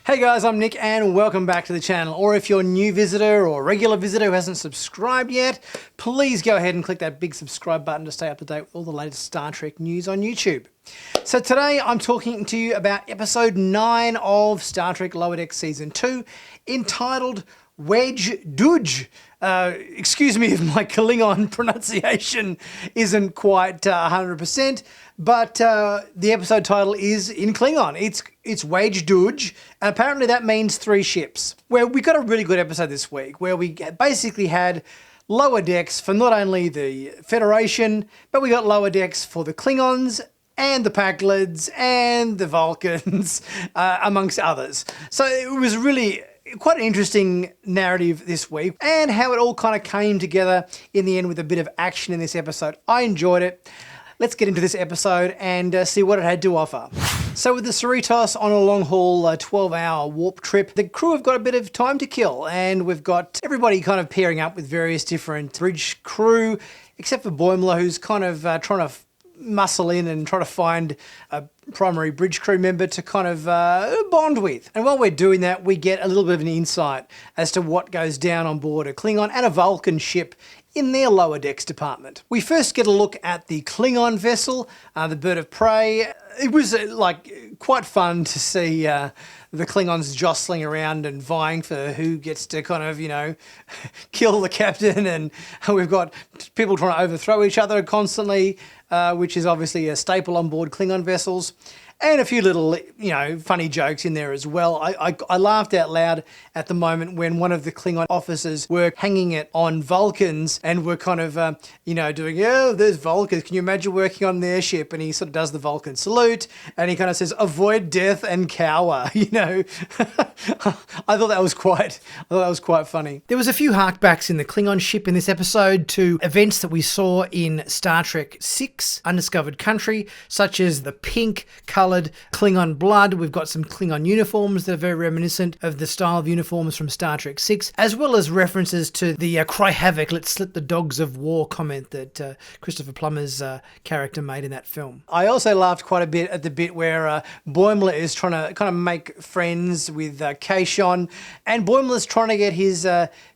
Hey guys, I'm Nick and welcome back to the channel. Or if you're a new visitor or regular visitor who hasn't subscribed yet, please go ahead and click that big subscribe button to stay up to date with all the latest Star Trek news on YouTube. So today I'm talking to you about episode 9 of Star Trek Lower Decks Season 2, entitled Wej Duj. Excuse me if my Klingon pronunciation isn't quite 100%, but the episode title is in Klingon. It's Wej Duj. Apparently that means 3 ships. Where we got a really good episode this week, where we basically had lower decks for not only the Federation, but we got lower decks for the Klingons and the Packlids and the Vulcans, amongst others. So it was really quite an interesting narrative this week, and how it all kind of came together in the end with a bit of action in this episode. I enjoyed it. Let's get into this episode and see what it had to offer. So with the Cerritos on a long-haul 12-hour warp trip, the crew have got a bit of time to kill, and we've got everybody kind of pairing up with various different bridge crew, except for Boimler, who's kind of trying to muscle in and try to find a primary bridge crew member to kind of bond with. And while we're doing that, we get a little bit of an insight as to what goes down on board a Klingon and a Vulcan ship in their lower decks department. We first get a look at the Klingon vessel, the Bird of Prey. It was quite fun to see the Klingons jostling around and vying for who gets to kind of, kill the captain, and we've got people trying to overthrow each other constantly, which is obviously a staple on board Klingon vessels. And a few little, funny jokes in there as well. I laughed out loud at the moment when one of the Klingon officers were hanging it on Vulcans and were kind of, doing, oh, there's Vulcans. Can you imagine working on their ship? And he sort of does the Vulcan salute and he kind of says, avoid death and cower, I thought that was quite funny. There was a few harkbacks in the Klingon ship in this episode to events that we saw in Star Trek VI, Undiscovered Country, such as the pink coloured Klingon blood. We've got some Klingon uniforms that are very reminiscent of the style of uniforms from Star Trek VI, as well as references to the cry havoc, let's slip the dogs of war comment that Christopher Plummer's character made in that film. I also laughed quite a bit at the bit where Boimler is trying to kind of make friends with Kashon, and Boimler's trying to get his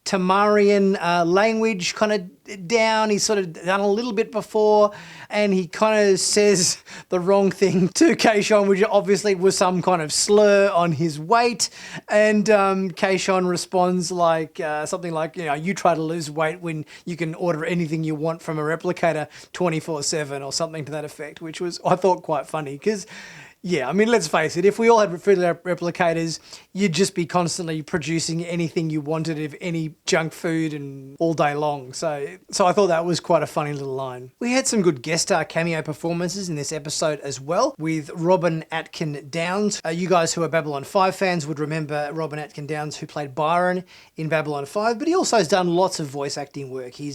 Tamarian language kind of down. He's sort of done a little bit before, and he kind of says the wrong thing to Kashon, which obviously was some kind of slur on his weight, and Kashon responds like something like, you try to lose weight when you can order anything you want from a replicator 24/7 or something to that effect, which was, I thought, quite funny because, yeah, I mean, let's face it, if we all had food replicators, you'd just be constantly producing anything you wanted of any junk food and all day long. So I thought that was quite a funny little line. We had some good guest star cameo performances in this episode as well, with Robin Atkin Downes. You guys who are Babylon 5 fans would remember Robin Atkin Downes, who played Byron in Babylon 5, but he also has done lots of voice acting work. He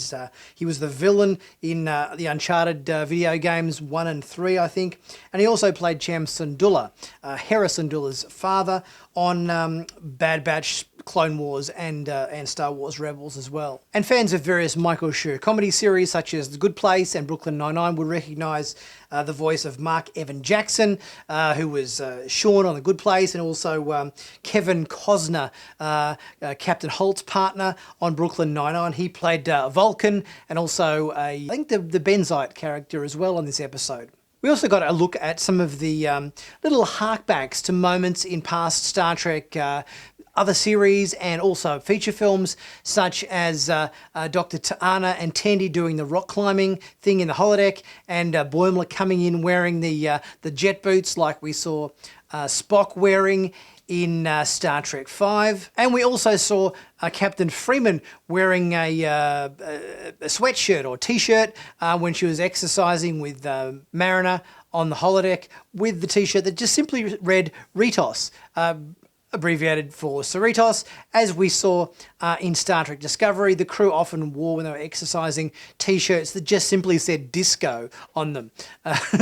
was the villain in the Uncharted video games 1 and 3, I think, and he also played Cham Syndulla, Hera Syndulla's father, on Bad Batch, Clone Wars, and Star Wars Rebels as well. And fans of various Michael Schur comedy series such as The Good Place and Brooklyn Nine-Nine would recognise the voice of Mark Evan Jackson, who was Sean on The Good Place, and also Kevin Costner, Captain Holt's partner on Brooklyn Nine-Nine. He played Vulcan, and also I think the Benzite character as well on this episode. We also got a look at some of the little harkbacks to moments in past Star Trek other series and also feature films, such as Dr. T'Ana and Tandy doing the rock climbing thing in the holodeck, and Boimler coming in wearing the jet boots like we saw Spock wearing in Star Trek V. And we also saw Captain Freeman wearing a sweatshirt or t-shirt when she was exercising with Mariner on the holodeck, with the t-shirt that just simply read Ritos, abbreviated for Cerritos. As we saw in Star Trek Discovery, the crew often wore, when they were exercising, t-shirts that just simply said disco on them.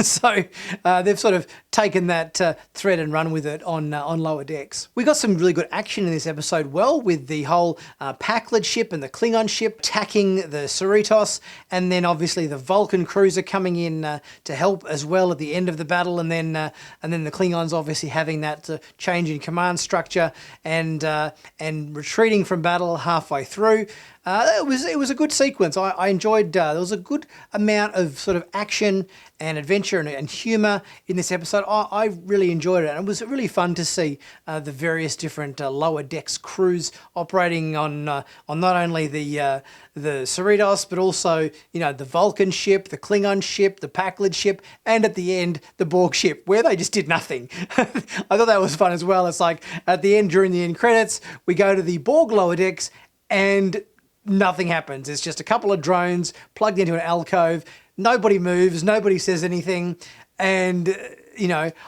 So they've sort of taken that thread and run with it on lower decks. We got some really good action in this episode, with the whole Packlet ship and the Klingon ship attacking the Cerritos, and then obviously the Vulcan cruiser coming in to help as well at the end of the battle, and then the Klingons obviously having that change in command structure structure and retreating from battle halfway through. It was a good sequence. I enjoyed. There was a good amount of sort of action and adventure and humour in this episode. I really enjoyed it, and it was really fun to see the various different lower decks crews operating on not only the Cerritos, but also the Vulcan ship, the Klingon ship, the Pakled ship, and at the end the Borg ship, where they just did nothing. I thought that was fun as well. It's like at the end, during the end credits, we go to the Borg lower decks and nothing happens. It's just a couple of drones plugged into an alcove. Nobody moves. Nobody says anything. And,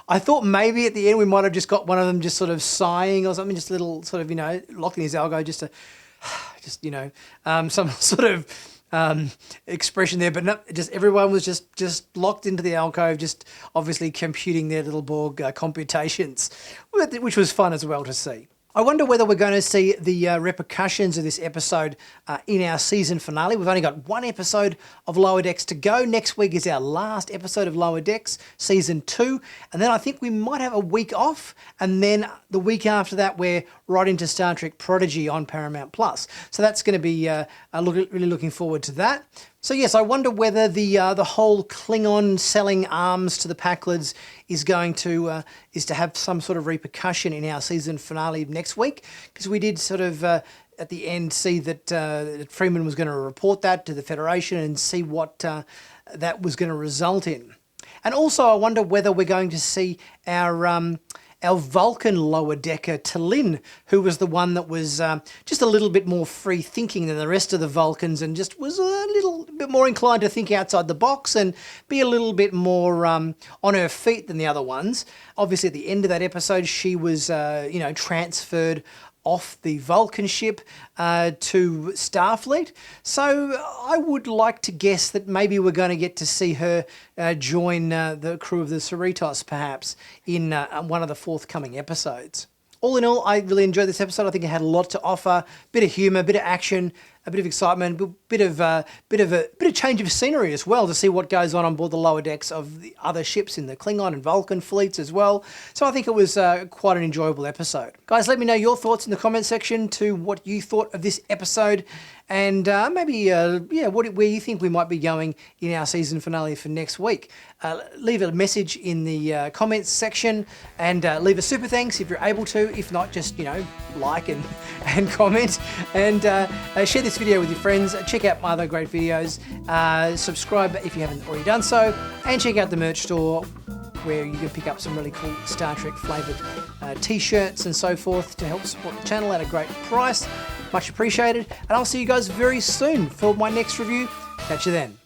I thought maybe at the end we might have just got one of them just sort of sighing or something, just a little sort of, locked in his alcove, some sort of expression there. But no, just everyone was just locked into the alcove, just obviously computing their little Borg computations, which was fun as well to see. I wonder whether we're going to see the repercussions of this episode in our season finale. We've only got one episode of Lower Decks to go. Next week is our last episode of Lower Decks, season 2. And then I think we might have a week off. And then the week after that, we're right into Star Trek Prodigy on Paramount+. So that's going to be really looking forward to that. So yes, I wonder whether the whole Klingon selling arms to the Pakleds is going to have some sort of repercussion in our season finale next week, because we did sort of at the end see that Freeman was going to report that to the Federation and see what that was going to result in. And also, I wonder whether we're going to see our Vulcan lower decker, T'Lyn, who was the one that was just a little bit more free thinking than the rest of the Vulcans, and just was a little bit more inclined to think outside the box and be a little bit more on her feet than the other ones. Obviously, at the end of that episode, she was transferred off the Vulcan ship to Starfleet. So I would like to guess that maybe we're going to get to see her join the crew of the Cerritos, perhaps, in one of the forthcoming episodes. All in all, I really enjoyed this episode. I think it had a lot to offer. Bit of humour, bit of action, a bit of excitement, bit of change of scenery as well, to see what goes on board the lower decks of the other ships in the Klingon and Vulcan fleets as well. So I think it was quite an enjoyable episode. Guys, let me know your thoughts in the comment section to what you thought of this episode, and maybe where you think we might be going in our season finale for next week. Leave a message in the comments section, and leave a super thanks if you're able to. If not, just like and comment, and share this video with your friends. Check out my other great videos. Subscribe if you haven't already done so, and check out the merch store, where you can pick up some really cool Star Trek flavoured t-shirts and so forth to help support the channel at a great price. Much appreciated, and I'll see you guys very soon for my next review. Catch you then.